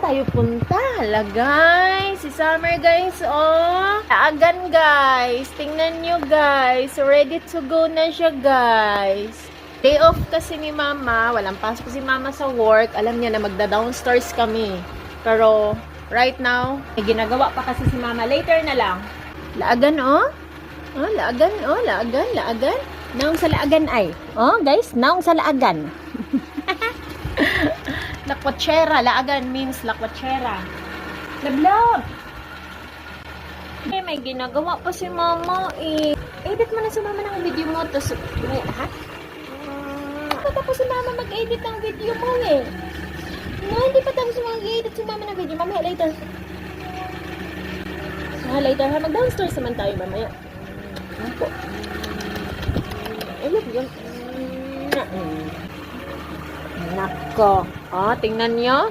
tayo punta? Hala guys, si Summer guys, oh. Laagan guys, tingnan nyo guys. Ready to go na siya guys. Day off kasi ni Mama, walang pasok si Mama sa work. Alam niya na magda-downstairs kami. Pero right now, may ginagawa pa kasi si Mama. Later na lang. Laagan oh. Oh, laagan oh, laagan, laagan. Naong sa laagan ay. Oh guys, naong sa laagan. Lakwachera, laagan means lakwachera. Lablab! May ginagawa pa si Mama eh. Edit mo na si Mama ng video mo. Tapos, ha? Tapos si Mama mag-edit ng video mo eh. No, hindi pa tapos mag-edit si Mama ng video. Mamaya later. Later ha. Mag-downstairs naman tayo mamaya. Ano po? Look yun. Nako. Tingnan nyo.